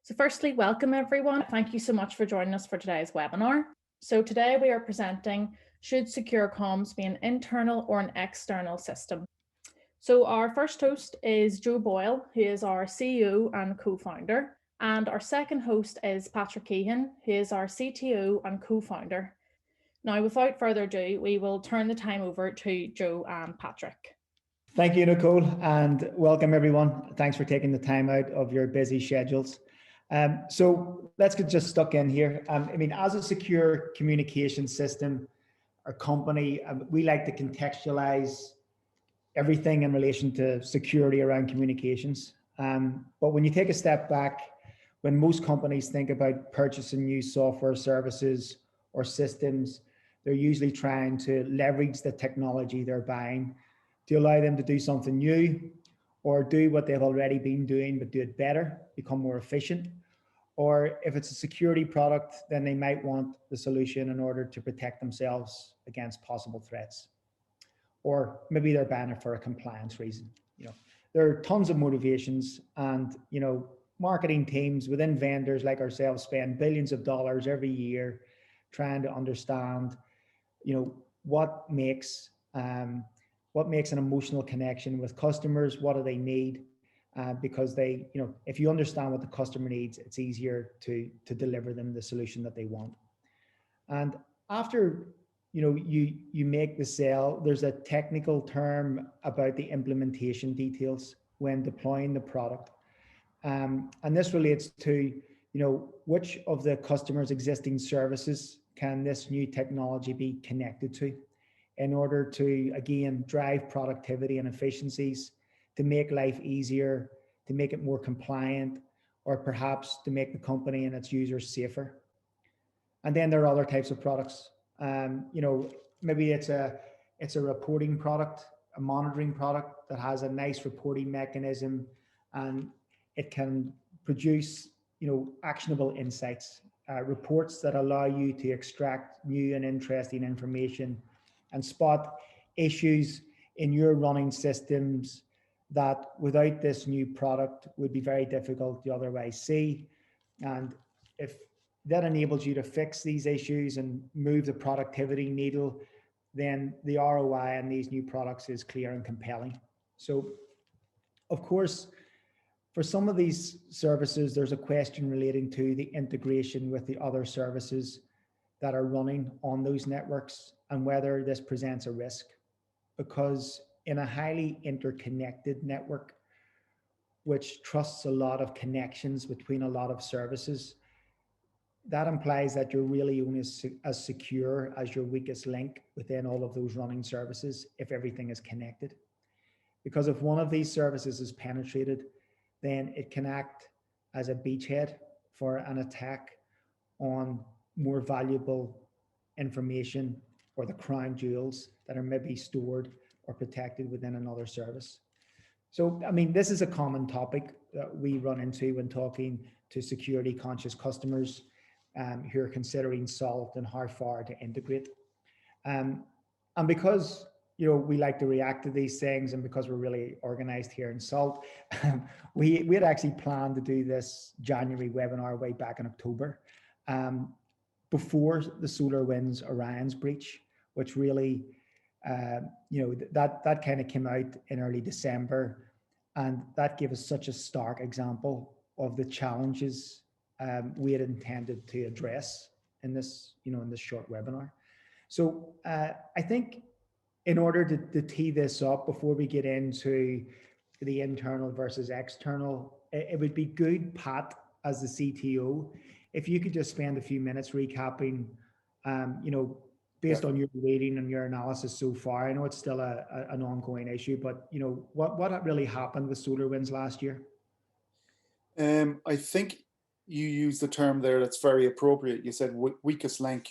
So firstly, welcome everyone. Thank you so much for joining us for today's webinar. So today we are presenting, should secure comms be an internal or an external system? So our first host is Joe Boyle, who is our CEO and co-founder. And our second host is Patrick Keehan, who is our CTO and co-founder. Now, without further ado, we will turn the time over to Joe and Patrick. Thank you, Nicole, and welcome everyone. Thanks for taking the time out of your busy schedules. So let's get just stuck in here. As a secure communication system or company, we like to contextualize everything in relation to security around communications. But when you take a step back, when most companies think about purchasing new software services or systems, they're usually trying to leverage the technology they're buying to allow them to do something new or do what they've already been doing, but do it better, become more efficient. Or if it's a security product, then they might want the solution in order to protect themselves against possible threats. Or maybe they're buying it for a compliance reason. There are tons of motivations, and marketing teams within vendors like ourselves spend billions of dollars every year trying to understand, what makes an emotional connection with customers. What do they need? Because if you understand what the customer needs, it's easier to deliver them the solution that they want. And after you make the sale, there's a technical term about the implementation details when deploying the product. And this relates to, which of the customer's existing services can this new technology be connected to in order to, again, drive productivity and efficiencies, to make life easier, to make it more compliant, or perhaps to make the company and its users safer. And then there are other types of products. Maybe it's a reporting product, a monitoring product that has a nice reporting mechanism, and it can produce, actionable insights, reports that allow you to extract new and interesting information and spot issues in your running systems that without this new product would be very difficult to otherwise see. And if that enables you to fix these issues and move the productivity needle, then the ROI on these new products is clear and compelling. So, of course, for some of these services, there's a question relating to the integration with the other services that are running on those networks and whether this presents a risk. Because in a highly interconnected network, which trusts a lot of connections between a lot of services, that implies that you're really only as secure as your weakest link within all of those running services if everything is connected. Because if one of these services is penetrated, then it can act as a beachhead for an attack on more valuable information or the crown jewels that are maybe stored or protected within another service. So, this is a common topic that we run into when talking to security conscious customers who are considering Salt and how far to integrate. And because we like to react to these things, and because we're really organized here in Salt, we had actually planned to do this January webinar way back in October, before the SolarWinds Orion's breach, which really, that kind of came out in early December, and that gave us such a stark example of the challenges we had intended to address in this, in this short webinar. So I think in order to tee this up before we get into the internal versus external, it would be good, Pat, as the CTO, if you could just spend a few minutes recapping, based on your reading and your analysis so far. I know it's still an ongoing issue, but what really happened with SolarWinds last year? I think you used the term there that's very appropriate. You said weakest link.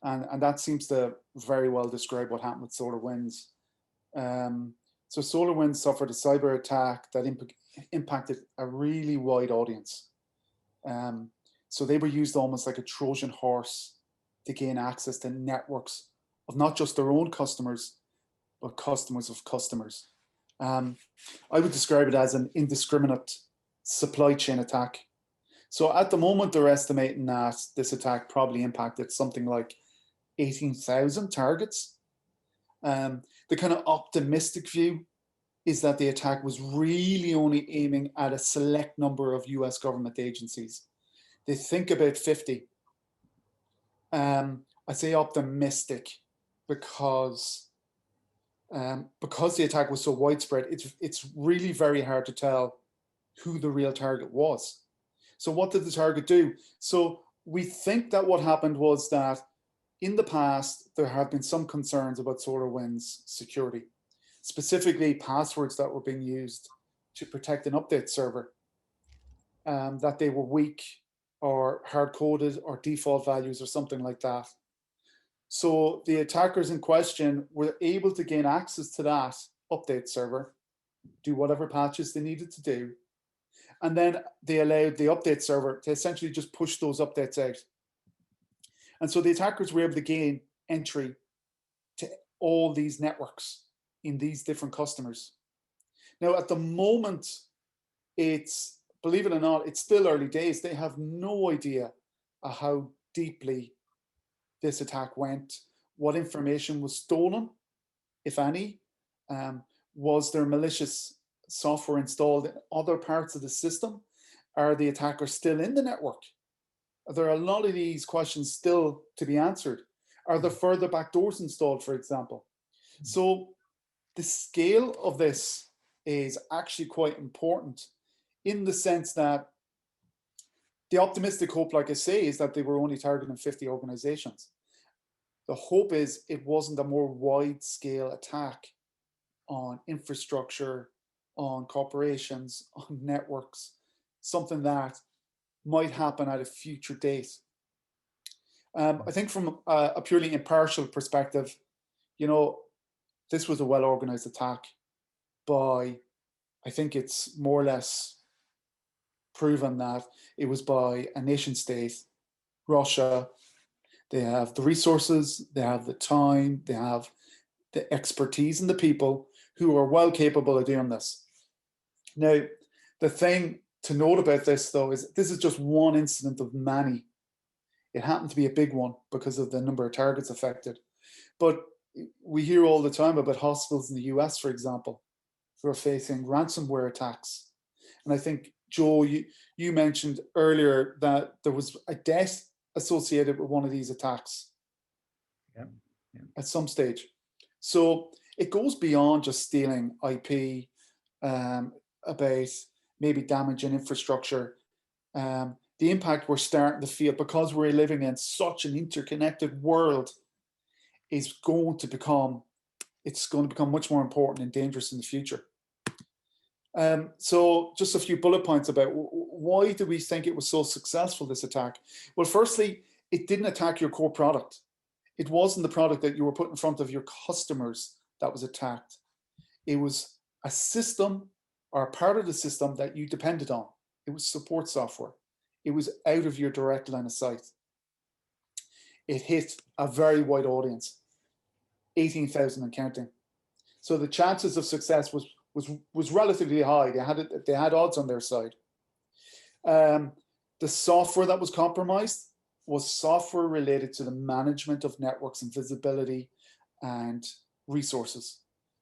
And that seems to very well describe what happened with SolarWinds. So SolarWinds suffered a cyber attack that impacted a really wide audience. So they were used almost like a Trojan horse to gain access to networks of not just their own customers, but customers of customers. I would describe it as an indiscriminate supply chain attack So at the moment, they're estimating that this attack probably impacted something like 18,000 targets. The kind of optimistic view is that the attack was really only aiming at a select number of US government agencies. They think about 50. I say optimistic because the attack was so widespread, it's really very hard to tell who the real target was. So what did the target do? So we think that what happened was that in the past, there have been some concerns about SolarWinds security, specifically passwords that were being used to protect an update server, that they were weak or hard-coded or default values or something like that. So the attackers in question were able to gain access to that update server, do whatever patches they needed to do, and then they allowed the update server to essentially just push those updates out. And so the attackers were able to gain entry to all these networks in these different customers. Now, at the moment, it's, believe it or not, it's still early days. They have no idea how deeply this attack went, what information was stolen, if any. Was there malicious software installed in other parts of the system? Are the attackers still in the network? There are a lot of these questions still to be answered. Are there further backdoors installed, for example? So the scale of this is actually quite important in the sense that the optimistic hope, like I say, is that they were only targeting 50 organizations. The hope is it wasn't a more wide scale attack on infrastructure, on corporations, on networks, something that might happen at a future date. I think from a purely impartial perspective, you know, this was a well-organized attack by, I think it's more or less proven that it was by a nation state, Russia. They have the resources, they have the time, they have the expertise and the people who are well capable of doing this. Now, the thing to note about this, though, is this is just one incident of many. It happened to be a big one because of the number of targets affected. But we hear all the time about hospitals in the US, for example, who are facing ransomware attacks. And I think, Joe, you mentioned earlier that there was a death associated with one of these attacks at some stage. So it goes beyond just stealing IP, about maybe damaging infrastructure. The impact we're starting to feel because we're living in such an interconnected world is going to become much more important and dangerous in the future. So just a few bullet points about why do we think it was so successful, this attack? Well, firstly, it didn't attack your core product. It wasn't the product that you were put in front of your customers that was attacked. It was a system or a part of the system that you depended on. It was support software. It was out of your direct line of sight. It hit a very wide audience, 18,000 and counting. So the chances of success was relatively high. They had odds on their side. The software that was compromised was software related to the management of networks and visibility and resources.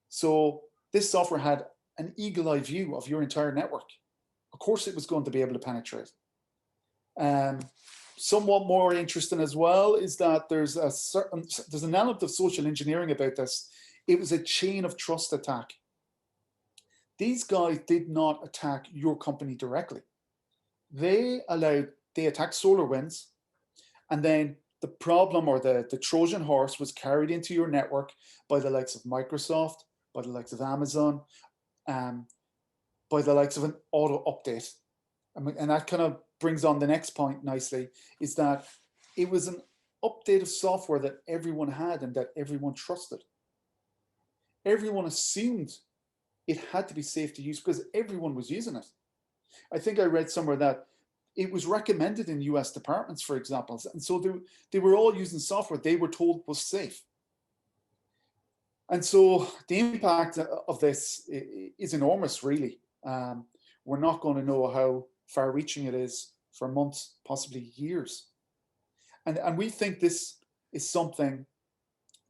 So this software had an eagle-eye view of your entire network. Of course, it was going to be able to penetrate. Somewhat more interesting as well is that there's an element of social engineering about this. It was a chain of trust attack. These guys did not attack your company directly. They attacked SolarWinds, and then the problem or the Trojan horse was carried into your network by the likes of Microsoft, by the likes of Amazon, by the likes of an auto update. And that kind of brings on the next point nicely, is that it was an update of software that everyone had and that everyone trusted. Everyone assumed it had to be safe to use because everyone was using it. I think I read somewhere that it was recommended in US departments, for example. And so they were all using software they were told was safe. And so the impact of this is enormous, really. We're not going to know how far-reaching it is for months, possibly years. And we think this is something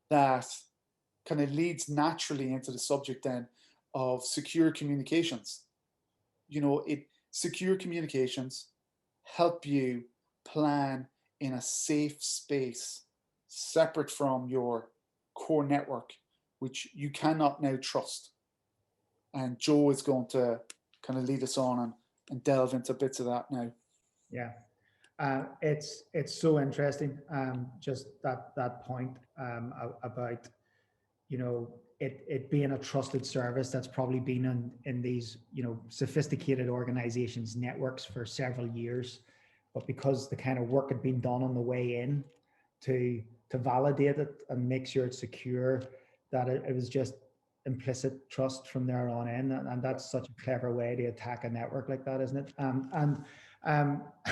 that kind of leads naturally into the subject then of secure communications. You know, secure communications help you plan in a safe space separate from your core network, which you cannot now trust. And Joe is going to kind of lead us on and delve into bits of that now. Yeah, it's so interesting. Just that point about, you know, it being a trusted service that's probably been in these, you know, sophisticated organizations networks for several years, but because the kind of work had been done on the way in to validate it and make sure it's secure, that it was just implicit trust from there on in, and that's such a clever way to attack a network like that, isn't it? I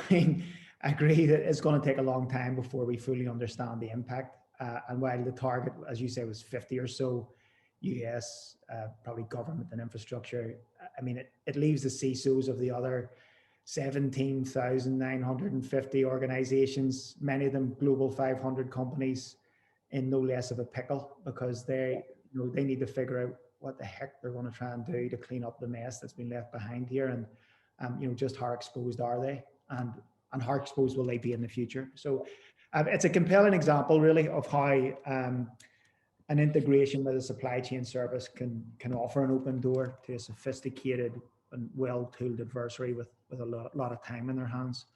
mean, I agree that it's going to take a long time before we fully understand the impact. And while the target, as you say, was 50 or so US, probably government and infrastructure, I mean, it leaves the CISOs of the other 17,950 organizations, many of them global 500 companies, in no less of a pickle, because they need to figure out what the heck they're going to try and do to clean up the mess that's been left behind here, and just how exposed are they, and how exposed will they be in the future. So it's a compelling example, really, of how an integration with a supply chain service can offer an open door to a sophisticated and well-tooled adversary with a lot of time in their hands.